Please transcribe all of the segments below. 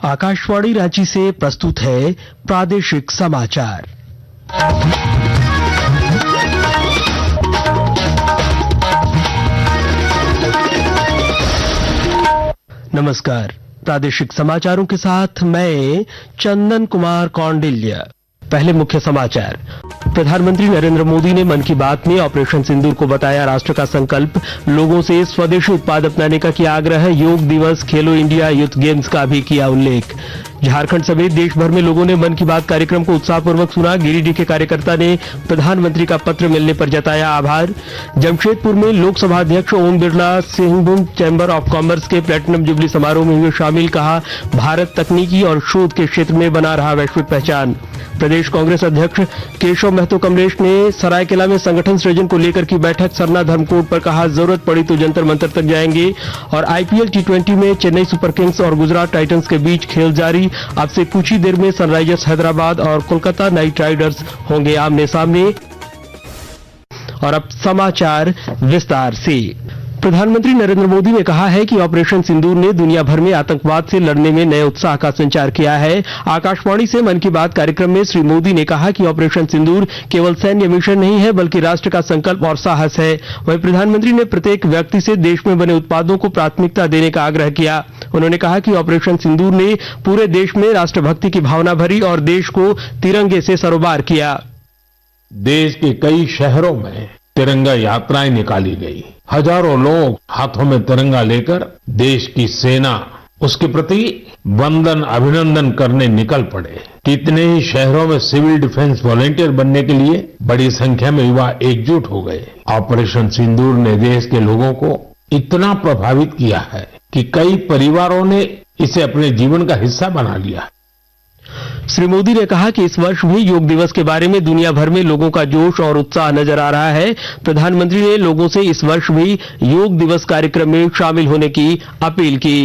आकाशवाणी रांची से प्रस्तुत है प्रादेशिक समाचार। नमस्कार, प्रादेशिक समाचारों के साथ मैं चंदन कुमार कौंडिल्य। पहले मुख्य समाचार। प्रधानमंत्री नरेंद्र मोदी ने मन की बात में ऑपरेशन सिंदूर को बताया राष्ट्र का संकल्प, लोगों से स्वदेशी उत्पाद अपनाने का किया आग्रह, योग दिवस, खेलो इंडिया यूथ गेम्स का भी किया उल्लेख। झारखंड समेत देश भर में लोगों ने मन की बात कार्यक्रम को उत्साहपूर्वक सुना। गिरिडीह के कार्यकर्ता ने प्रधानमंत्री का पत्र मिलने पर जताया आभार। जमशेदपुर में लोकसभा अध्यक्ष Om Birla Singhbhum chamber of commerce के प्लेटिनम जुबली समारोह में हुए शामिल, कहा भारत तकनीकी और शोध के क्षेत्र में बना रहा वैश्विक पहचान। प्रदेश कांग्रेस अध्यक्ष केशव महतो कमलेश ने सरायकेला में संगठन सृजन को लेकर की बैठक, सरना धर्मकोड पर कहा जरूरत पड़ी तो जंतर मंतर तक जाएंगे। और आईपीएल टी20 में चेन्नई सुपर किंग्स और गुजरात टाइटंस के बीच खेल जारी। अब से कुछ ही देर में सनराइजर्स हैदराबाद और कोलकाता नाइट राइडर्स होंगे आमने सामने। और अब समाचार विस्तार से। प्रधानमंत्री नरेंद्र मोदी ने कहा है कि ऑपरेशन सिंदूर ने दुनिया भर में आतंकवाद से लड़ने में नए उत्साह का संचार किया है। आकाशवाणी से मन की बात कार्यक्रम में श्री मोदी ने कहा कि ऑपरेशन सिंदूर केवल सैन्य मिशन नहीं है, बल्कि राष्ट्र का संकल्प और साहस है। वहीं प्रधानमंत्री ने प्रत्येक व्यक्ति से देश में बने उत्पादों को प्राथमिकता देने का आग्रह किया। उन्होंने कहा कि ऑपरेशन सिंदूर ने पूरे देश में राष्ट्रभक्ति की भावना भरी और देश को तिरंगे से सरोबार किया। देश के कई शहरों में तिरंगा यात्राएं निकाली गई। हजारों लोग हाथों में तिरंगा लेकर देश की सेना, उसके प्रति वंदन अभिनंदन करने निकल पड़े। कितने ही शहरों में सिविल डिफेंस वॉलेंटियर बनने के लिए बड़ी संख्या में युवा एकजुट हो गए। ऑपरेशन सिंदूर ने देश के लोगों को इतना प्रभावित किया है कि कई परिवारों ने इसे अपने जीवन का हिस्सा बना लिया। श्री मोदी ने कहा कि इस वर्ष भी योग दिवस के बारे में दुनिया भर में लोगों का जोश और उत्साह नजर आ रहा है। प्रधानमंत्री ने लोगों से इस वर्ष भी योग दिवस कार्यक्रम में शामिल होने की अपील की।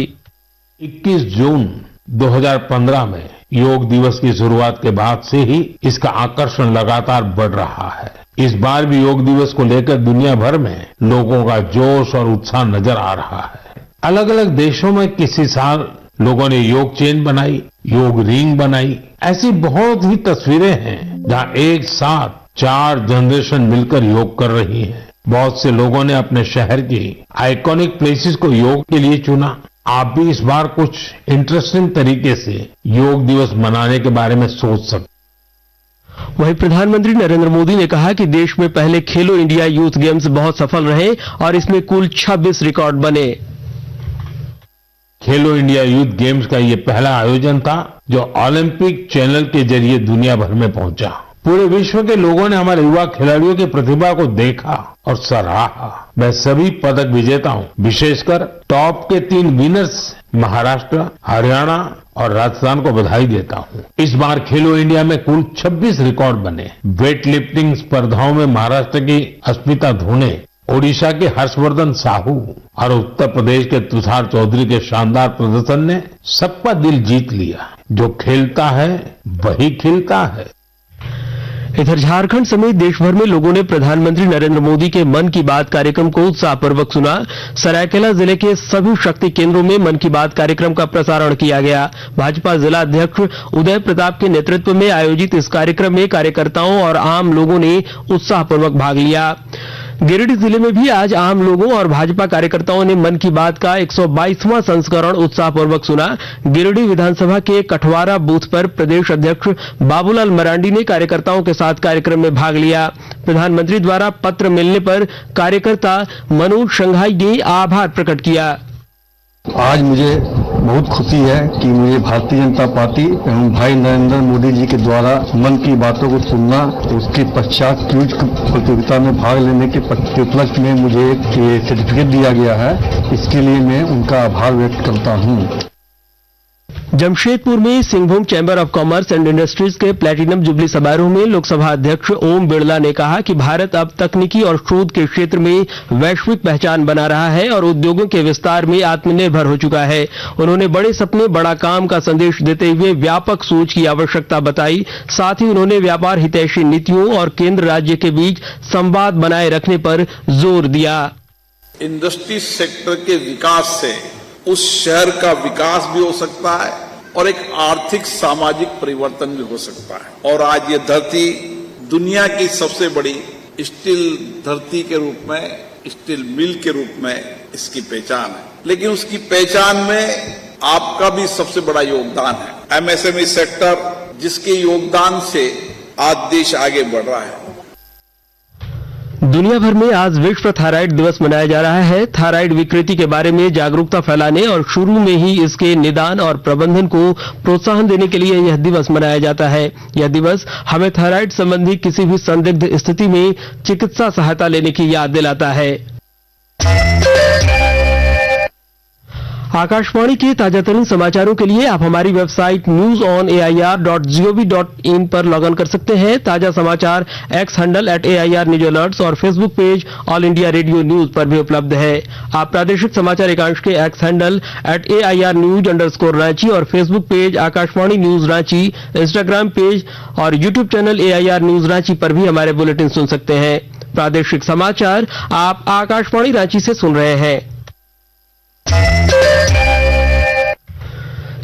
21 जून 2015 में योग दिवस की शुरुआत के बाद से ही इसका आकर्षण लगातार बढ़ रहा है। इस बार भी योग दिवस को लेकर दुनिया भर में लोगों का जोश और उत्साह नजर आ रहा है। अलग अलग देशों में किसी साल लोगों ने योग चेन बनाई, योग रिंग बनाई। ऐसी बहुत ही तस्वीरें हैं जहां एक साथ 4 जनरेशन मिलकर योग कर रही हैं। बहुत से लोगों ने अपने शहर की आइकॉनिक प्लेसेस को योग के लिए चुना। आप भी इस बार कुछ इंटरेस्टिंग तरीके से योग दिवस मनाने के बारे में सोच सकते। वहीं प्रधानमंत्री नरेंद्र मोदी ने कहा कि देश में पहले खेलो इंडिया यूथ गेम्स बहुत सफल रहे और इसमें कुल 26 रिकॉर्ड बने। खेलो इंडिया यूथ गेम्स का ये पहला आयोजन था जो ओलंपिक चैनल के जरिए दुनिया भर में पहुंचा। पूरे विश्व के लोगों ने हमारे युवा खिलाड़ियों की प्रतिभा को देखा और सराहा। मैं सभी पदक विजेताओं, विशेषकर टॉप के 3 विनर्स महाराष्ट्र, हरियाणा और राजस्थान को बधाई देता हूं। इस बार खेलो इंडिया में कुल 26 रिकॉर्ड बने। वेट लिफ्टिंग स्पर्धाओं में महाराष्ट्र की अस्मिता धोने, ओडिशा के हर्षवर्धन साहू और उत्तर प्रदेश के तुषार चौधरी के शानदार प्रदर्शन ने सबका दिल जीत लिया। जो खेलता है वही खिलता है। इधर झारखंड समेत देश भर में लोगों ने प्रधानमंत्री नरेंद्र मोदी के मन की बात कार्यक्रम को उत्साहपूर्वक सुना। सरायकेला जिले के सभी शक्ति केंद्रों में मन की बात कार्यक्रम का प्रसारण किया गया। भाजपा जिला अध्यक्ष उदय प्रताप के नेतृत्व में आयोजित इस कार्यक्रम में कार्यकर्ताओं और आम लोगों ने उत्साहपूर्वक भाग लिया। गिरिडीह जिले में भी आज आम लोगों और भाजपा कार्यकर्ताओं ने मन की बात का 122वां संस्करण उत्साहपूर्वक सुना। गिरिडीह विधानसभा के कठवारा बूथ पर प्रदेश अध्यक्ष बाबूलाल मरांडी ने कार्यकर्ताओं के साथ कार्यक्रम में भाग लिया। प्रधानमंत्री द्वारा पत्र मिलने पर कार्यकर्ता मनोज शंघाई ने आभार प्रकट किया। आज मुझे बहुत खुशी है कि मुझे भारतीय जनता पार्टी एवं भाई नरेंद्र मोदी जी के द्वारा मन की बातों को सुनना, उसके पश्चात क्विज प्रतियोगिता में भाग लेने के उपलक्ष्य में मुझे ये सर्टिफिकेट दिया गया है। इसके लिए मैं उनका आभार व्यक्त करता हूँ। जमशेदपुर में Singhbhum chamber of commerce and industries के प्लेटिनम जुबली समारोह में लोकसभा अध्यक्ष ओम बिरला ने कहा कि भारत अब तकनीकी और शोध के क्षेत्र में वैश्विक पहचान बना रहा है और उद्योगों के विस्तार में आत्मनिर्भर हो चुका है। उन्होंने बड़े सपने बड़ा काम का संदेश देते हुए व्यापक सोच की आवश्यकता बताई। साथ ही उन्होंने व्यापार हितैषी नीतियों और केंद्र राज्य के बीच संवाद बनाए रखने पर जोर दिया। इंडस्ट्री सेक्टर के विकास से उस शहर का विकास भी हो सकता है, और एक आर्थिक सामाजिक परिवर्तन भी हो सकता है। और आज ये धरती दुनिया की सबसे बड़ी स्टील धरती के रूप में, स्टील मिल के रूप में इसकी पहचान है। लेकिन उसकी पहचान में आपका भी सबसे बड़ा योगदान है। एमएसएमई सेक्टर जिसके योगदान से आज देश आगे बढ़ रहा है। दुनिया भर में आज विश्व थायराइड दिवस मनाया जा रहा है। थायराइड विकृति के बारे में जागरूकता फैलाने और शुरू में ही इसके निदान और प्रबंधन को प्रोत्साहन देने के लिए यह दिवस मनाया जाता है। यह दिवस हमें थायराइड संबंधी किसी भी संदिग्ध स्थिति में चिकित्सा सहायता लेने की याद दिलाता है। आकाशवाणी के ताजातरीन समाचारों के लिए आप हमारी वेबसाइट newsonair.gov.in पर लॉग इन कर सकते हैं। ताजा समाचार X handle @AIR news alerts और Facebook page all India radio news पर भी उपलब्ध है। आप प्रादेशिक समाचार एकांश के एक्स हैंडल @AIR News_Ranchi और Facebook page Akashvani news Ranchi, Instagram page और YouTube channel AIR news Ranchi पर भी हमारे बुलेटिन सुन सकते हैं। प्रादेशिक समाचार आप आकाशवाणी रांची से सुन रहे हैं।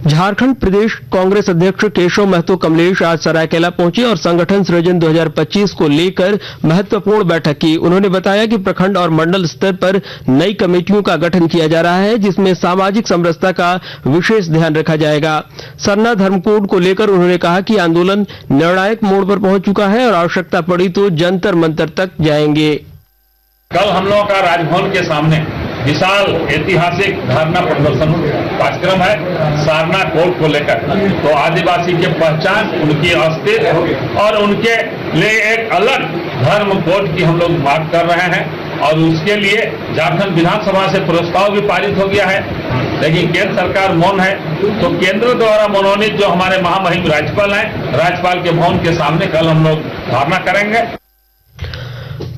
झारखंड प्रदेश कांग्रेस अध्यक्ष केशव महतो कमलेश आज सरायकेला पहुंचे और संगठन सृजन 2025 को लेकर महत्वपूर्ण बैठक की। उन्होंने बताया कि प्रखंड और मंडल स्तर पर नई कमेटियों का गठन किया जा रहा है, जिसमें सामाजिक समरसता का विशेष ध्यान रखा जाएगा। सरना धर्म कोड को लेकर उन्होंने कहा कि आंदोलन निर्णायक मोड़ पर पहुंच चुका है और आवश्यकता पड़ी तो जंतर मंतर तक जाएंगे। कल हम लोगों का राजभवन के सामने विशाल ऐतिहासिक धरना प्रदर्शन कार्यक्रम है सारना कोड को लेकर। तो आदिवासी की पहचान, उनकी अस्तित्व और उनके लिए एक अलग धर्म कोड की हम लोग बात कर रहे हैं और उसके लिए झारखंड विधानसभा से प्रस्ताव भी पारित हो गया है। लेकिन केंद्र सरकार मौन है, तो केंद्र द्वारा मनोनीत जो हमारे महामहिम राज्यपाल हैं, राज्यपाल के भवन के सामने कल हम लोग धरना करेंगे।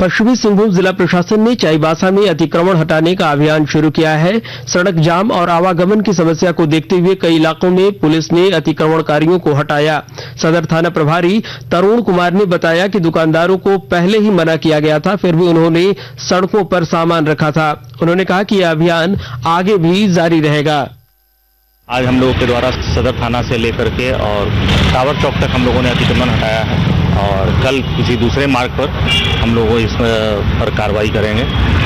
पश्चिमी सिंहभूम जिला प्रशासन ने चाईबासा में अतिक्रमण हटाने का अभियान शुरू किया है। सड़क जाम और आवागमन की समस्या को देखते हुए कई इलाकों में पुलिस ने अतिक्रमणकारियों को हटाया। सदर थाना प्रभारी तरुण कुमार ने बताया कि दुकानदारों को पहले ही मना किया गया था, फिर भी उन्होंने सड़कों पर सामान रखा था। उन्होंने कहा कि यह अभियान आगे भी जारी रहेगा। आज हम लोगों के द्वारा सदर थाना से लेकर के और टावर चौक तक हम लोगों ने अतिक्रमण हटाया है और कल किसी दूसरे मार्ग पर हम लोग इस पर कार्रवाई करेंगे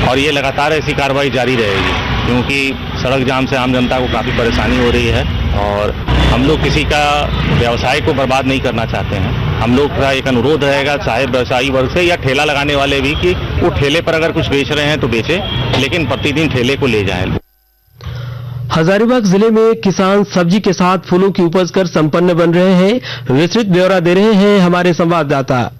और ये लगातार ऐसी कार्रवाई जारी रहेगी, क्योंकि सड़क जाम से आम जनता को काफ़ी परेशानी हो रही है और हम लोग किसी का व्यवसाय को बर्बाद नहीं करना चाहते हैं। हम लोग का एक अनुरोध रहेगा, चाहे व्यवसायी वर्ग से या ठेला लगाने वाले भी, कि वो ठेले पर अगर कुछ बेच रहे हैं तो बेचे, लेकिन प्रतिदिन ठेले को ले जाएं। हजारीबाग जिले में किसान सब्जी के साथ फूलों की उपज कर संपन्न बन रहे हैं। विस्तृत ब्यौरा दे रहे हैं हमारे संवाददाता।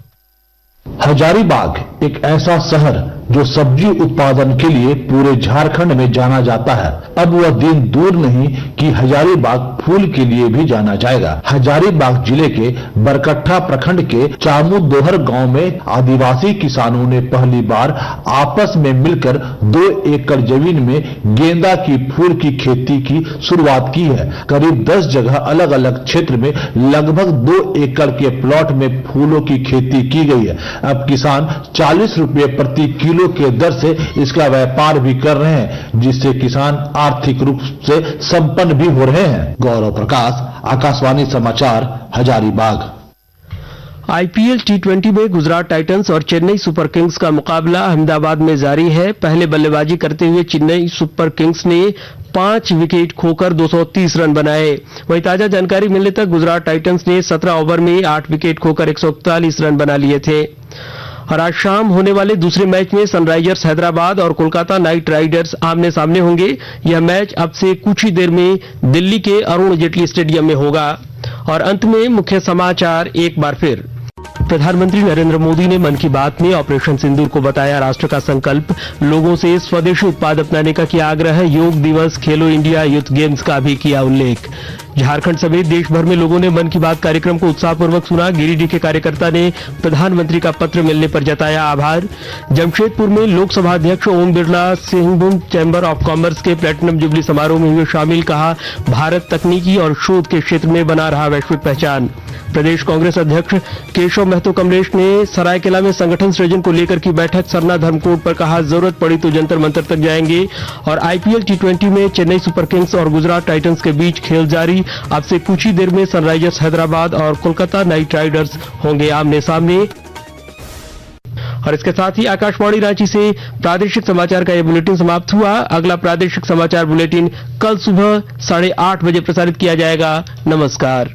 हजारीबाग एक ऐसा शहर जो सब्जी उत्पादन के लिए पूरे झारखंड में जाना जाता है। अब वह दिन दूर नहीं कि हजारीबाग फूल के लिए भी जाना जाएगा। हजारीबाग जिले के बरकट्ठा प्रखंड के चामू दोहर गांव में आदिवासी किसानों ने पहली बार आपस में मिलकर 2 एकड़ जमीन में गेंदा की फूल की खेती की शुरुआत की है। करीब 10 जगह अलग अलग क्षेत्र में लगभग 2 एकड़ के प्लॉट में फूलों की खेती की गई है। अब किसान 40 रुपए प्रति किलो के दर से इसका व्यापार भी कर रहे हैं, जिससे किसान आर्थिक रूप से संपन्न भी हो रहे हैं। गौरव प्रकाश, आकाशवाणी समाचार, हजारीबाग। आईपीएल T20 में गुजरात टाइटंस और चेन्नई सुपर किंग्स का मुकाबला अहमदाबाद में जारी है। पहले बल्लेबाजी करते हुए चेन्नई सुपर किंग्स ने 5 विकेट खोकर 230 रन बनाए। वहीं ताजा जानकारी मिलने तक गुजरात टाइटंस ने 17 ओवर में 8 विकेट खोकर 141 रन बना लिए थे। और आज शाम होने वाले दूसरे मैच में सनराइजर्स हैदराबाद और कोलकाता नाइट राइडर्स आमने सामने होंगे। यह मैच अब से कुछ ही देर में दिल्ली के अरुण जेटली स्टेडियम में होगा। और अंत में मुख्य समाचार एक बार फिर। प्रधानमंत्री नरेंद्र मोदी ने मन की बात में ऑपरेशन सिंदूर को बताया राष्ट्र का संकल्प। लोगों से स्वदेशी उत्पाद अपनाने का किया आग्रह। योग दिवस, खेलो इंडिया यूथ गेम्स का भी किया उल्लेख। झारखंड समेत देश भर में लोगों ने मन की बात कार्यक्रम को उत्साहपूर्वक सुना। गिरिडीह के कार्यकर्ता ने प्रधानमंत्री का पत्र मिलने पर जताया आभार। जमशेदपुर में लोकसभा अध्यक्ष Om Birla Singhbhum chamber of commerce के प्लेटिनम जुबली समारोह में हुए शामिल। कहा, भारत तकनीकी और शोध के क्षेत्र में बना रहा वैश्विक पहचान। प्रदेश कांग्रेस अध्यक्ष केशव महतो कमलेश ने सरायकेला में संगठन सृजन को लेकर की बैठक। सरना धर्मकोड पर कहा, जरूरत पड़ी तो जंतर मंतर तक जाएंगे। और आईपीएल टी20 में चेन्नई सुपर किंग्स और गुजरात टाइटंस के बीच खेल जारी। अब से कुछ ही देर में सनराइजर्स हैदराबाद और कोलकाता नाइट राइडर्स होंगे आमने सामने। और इसके साथ ही आकाशवाणी रांची से प्रादेशिक समाचार का ये बुलेटिन समाप्त हुआ। अगला प्रादेशिक समाचार बुलेटिन कल सुबह 8:30 बजे प्रसारित किया जाएगा। नमस्कार।